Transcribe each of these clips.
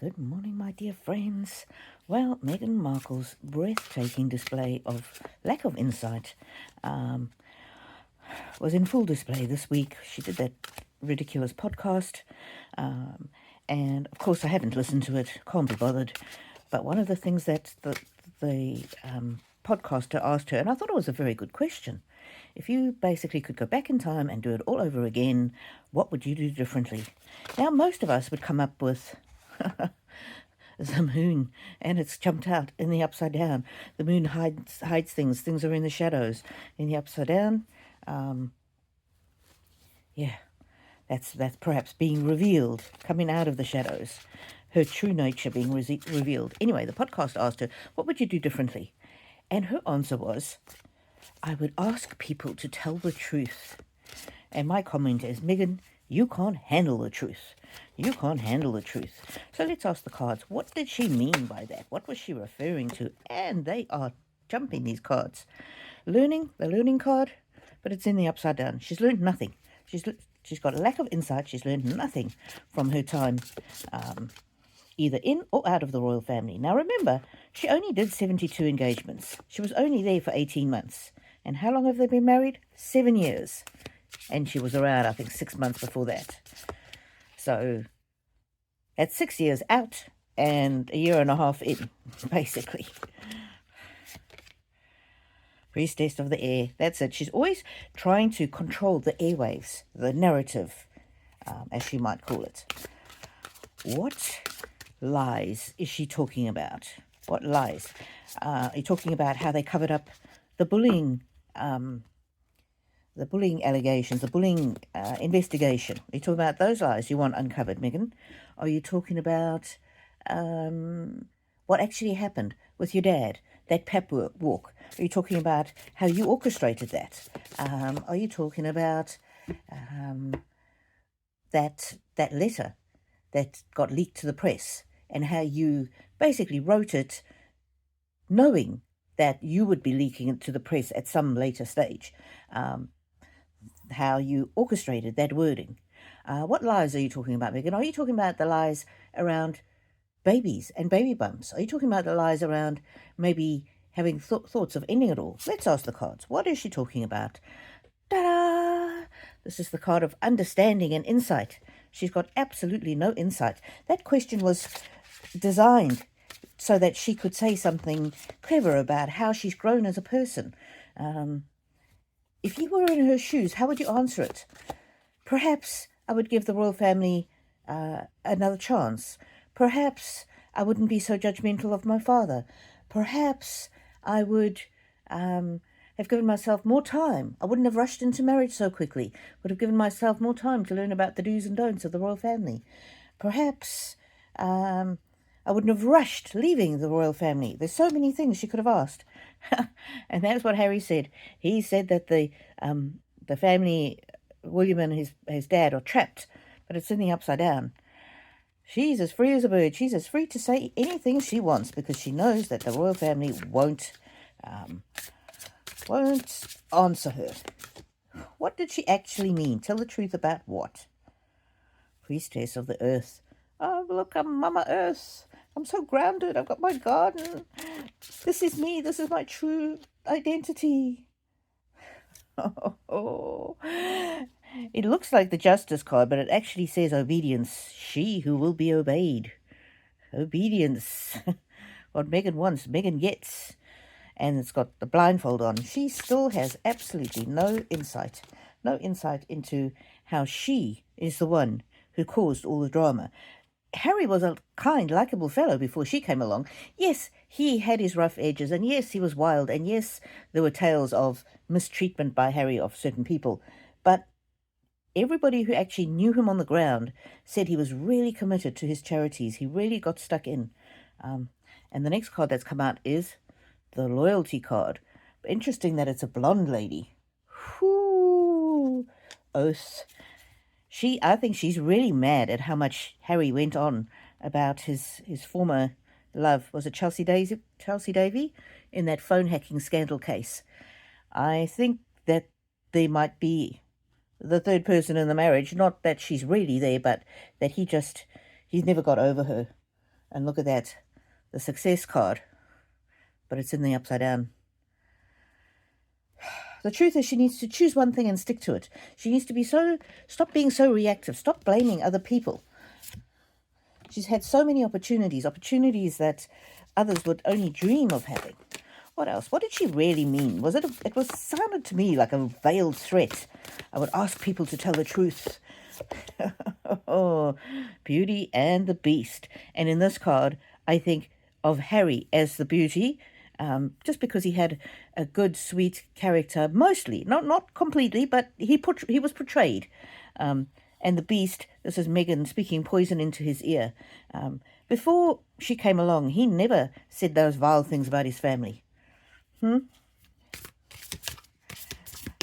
Good morning, my dear friends. Well, Meghan Markle's breathtaking display of lack of insight was in full display this week. She did that ridiculous podcast, and of course I haven't listened to it, can't be bothered. But one of the things that the podcaster asked her, and I thought it was a very good question, if you basically could go back in time and do it all over again, what would you do differently? Now, most of us would come up with the moon, and it's jumped out in the upside down. The moon hides things. Things are in the shadows. In the upside down, yeah, that's perhaps being revealed, coming out of the shadows, her true nature being revealed. Anyway, the podcast asked her, what would you do differently? And her answer was, I would ask people to tell the truth. And my comment is, Meghan, you can't handle the truth. You can't handle the truth. So let's ask the cards, what did she mean by that? What was she referring to? And they are jumping, these cards. The learning card, but it's in the upside down. She's learned nothing. She's got a lack of insight. She's learned nothing from her time either in or out of the royal family. Now remember, she only did 72 engagements. She was only there for 18 months. And how long have they been married? 7 years. And she was around, I think, 6 months before that. So that's 6 years out and a year and a half in, basically. Priestess of the air. That's it. She's always trying to control the airwaves, the narrative, as she might call it. What lies is she talking about? What lies? Are you talking about how they covered up the bullying allegations, the bullying investigation? Are you talking about those lies you want uncovered, Meghan? Are you talking about what actually happened with your dad, that pep walk? Are you talking about how you orchestrated that? Are you talking about that letter that got leaked to the press and how you basically wrote it knowing that you would be leaking it to the press at some later stage? How you orchestrated that wording. What lies are you talking about, Meghan? Are you talking about the lies around babies and baby bumps? Are you talking about the lies around maybe having thoughts of ending it all? Let's ask the cards. What is she talking about? Ta-da! This is the card of understanding and insight. She's got absolutely no insight. That question was designed so that she could say something clever about how she's grown as a person. If you were in her shoes, how would you answer it? Perhaps I would give the royal family another chance. Perhaps I wouldn't be so judgmental of my father. Perhaps I would have given myself more time. I wouldn't have rushed into marriage so quickly. Would have given myself more time to learn about the do's and don'ts of the royal family. Perhaps I wouldn't have rushed leaving the royal family. There's so many things she could have asked. And that's what Harry said. He said that the family, William and his dad, are trapped, but it's in the upside down. She's as free as a bird. She's as free to say anything she wants because she knows that the royal family won't answer her. What did she actually mean? Tell the truth about what? Priestess of the earth. Oh, look, I'm Mama Earth. I'm so grounded. I've got my garden. This is me. This is my true identity. Oh. It looks like the justice card, but it actually says obedience. She who will be obeyed. Obedience. What Meghan wants, Meghan gets. And it's got the blindfold on. She still has absolutely no insight. No insight into how she is the one who caused all the drama. Harry was a kind, likeable fellow before she came along. Yes, he had his rough edges, and yes, he was wild, and yes, there were tales of mistreatment by Harry of certain people. But everybody who actually knew him on the ground said he was really committed to his charities. He really got stuck in. And the next card that's come out is the loyalty card. Interesting that it's a blonde lady. Whoo! Oath. I think she's really mad at how much Harry went on about his former love. Was it Chelsea Davy in that phone hacking scandal case? I think that there might be the third person in the marriage. Not that she's really there, but that he's never got over her. And look at that, the success card, but it's in the upside down. The truth is she needs to choose one thing and stick to it. She needs to stop being so reactive, stop blaming other people. She's had so many opportunities that others would only dream of having. What else? What did she really mean? It sounded to me like a veiled threat. I would ask people to tell the truth. Oh, Beauty and the Beast. And in this card, I think of Harry as the beauty, just because he had a good, sweet character, mostly, not completely, but he was portrayed. And the Beast, this is Meghan speaking poison into his ear. Before she came along, he never said those vile things about his family.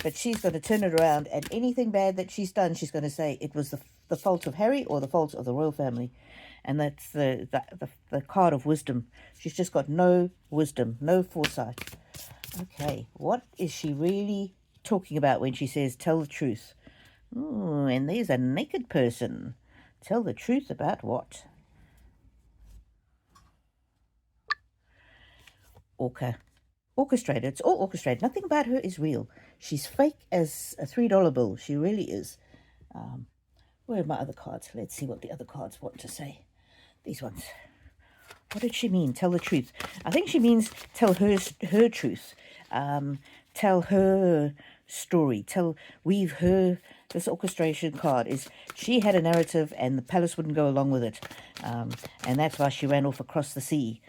But she's going to turn it around, and anything bad that she's done, she's going to say it was the fault of Harry or the fault of the royal family. And that's the card of wisdom. She's just got no wisdom, no foresight. Okay, what is she really talking about when she says tell the truth? Ooh, and there's a naked person. Tell the truth about what? Orchestrated. It's all orchestrated. Nothing about her is real. She's fake as a $3 bill. She really is. Where are my other cards? Let's see what the other cards want to say. These ones. What did she mean? Tell the truth. I think she means tell her truth. Tell her story. Weave her. This orchestration card is she had a narrative and the palace wouldn't go along with it. And that's why she ran off across the sea.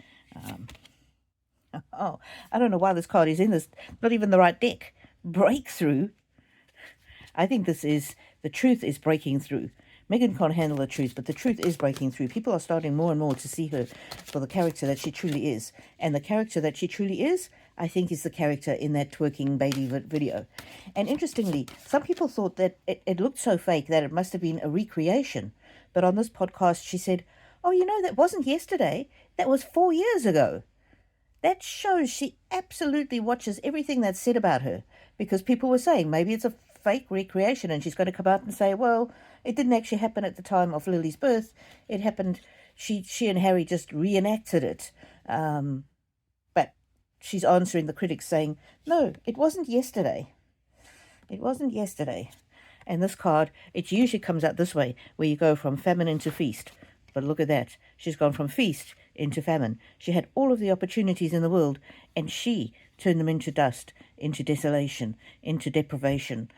Oh, I don't know why this card is in this. Not even the right deck. Breakthrough. I think this is, the truth is breaking through. Meghan can't handle the truth, but the truth is breaking through. People are starting more and more to see her for the character that she truly is. And the character that she truly is, I think, is the character in that twerking baby video. And interestingly, some people thought that it looked so fake that it must have been a recreation. But on this podcast, she said, oh, that wasn't yesterday. That was 4 years ago. That shows she absolutely watches everything that's said about her, because people were saying maybe it's a fake recreation, and she's going to come out and say, well, it didn't actually happen at the time of Lily's birth. It happened, she and Harry just reenacted it. But she's answering the critics saying, no, it wasn't yesterday. It wasn't yesterday. And this card, it usually comes out this way, where you go from famine into feast. But look at that. She's gone from feast into famine. She had all of the opportunities in the world, and she turned them into dust, into desolation, into deprivation.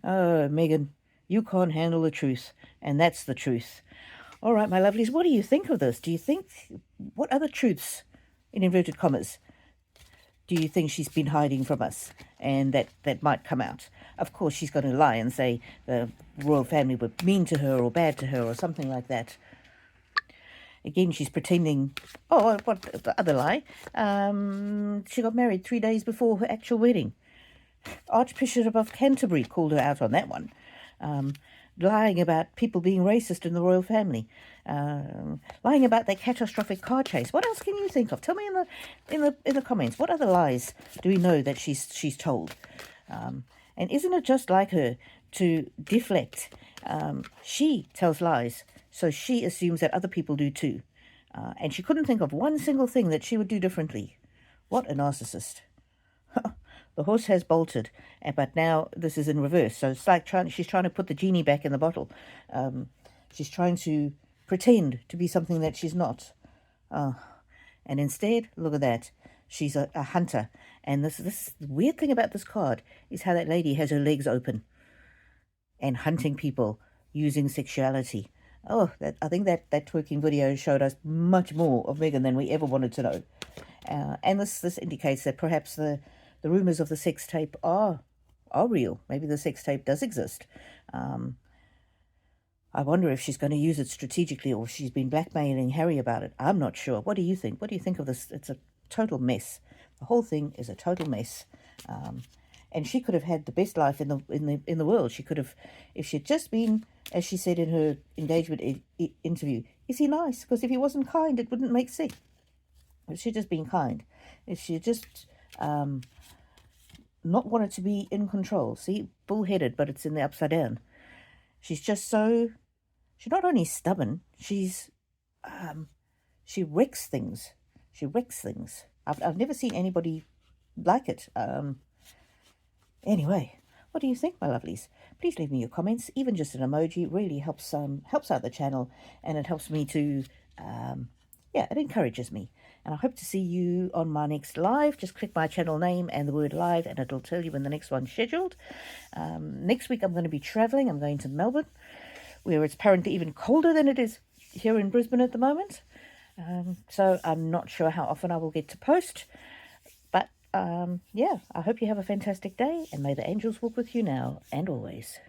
Oh, Meghan, you can't handle the truth, and that's the truth. All right, my lovelies, what do you think of this? Do you think, what other truths, in inverted commas, do you think she's been hiding from us, and that might come out? Of course, she's going to lie and say the royal family were mean to her or bad to her or something like that. Again, she's pretending, oh, what the other lie? She got married 3 days before her actual wedding. Archbishop of Canterbury called her out on that one. Lying about people being racist in the royal family. Lying about their catastrophic car chase. What else can you think of? Tell me in the comments. What other lies do we know that she's told? And isn't it just like her to deflect? She tells lies, so she assumes that other people do too. And she couldn't think of one single thing that she would do differently. What a narcissist. The horse has bolted, but now this is in reverse. So it's like she's trying to put the genie back in the bottle. She's trying to pretend to be something that she's not. And instead, look at that. She's a hunter. And this weird thing about this card is how that lady has her legs open and hunting people using sexuality. Oh, I think that twerking video showed us much more of Meghan than we ever wanted to know. And this indicates that perhaps the rumours of the sex tape are real. Maybe the sex tape does exist. I wonder if she's going to use it strategically or if she's been blackmailing Harry about it. I'm not sure. What do you think? What do you think of this? It's a total mess. The whole thing is a total mess. And she could have had the best life in the world. She could have, if she'd just been, as she said in her engagement interview, is he nice? Because if he wasn't kind, it wouldn't make sense. If she'd just been kind, if she just not wanted to be in control. See, bullheaded, but it's in the upside down. She's just so she's not only stubborn, she wrecks things. She wrecks things. I've never seen anybody like it. Anyway, what do you think, my lovelies? Please leave me your comments. Even just an emoji really helps out the channel, and it helps me to it encourages me. And I hope to see you on my next live. Just click my channel name and the word live, and it'll tell you when the next one's scheduled. Next week I'm going to be traveling. I'm going to Melbourne, where it's apparently even colder than it is here in Brisbane at the moment. So I'm not sure how often I will get to post. But I hope you have a fantastic day, and may the angels walk with you now and always.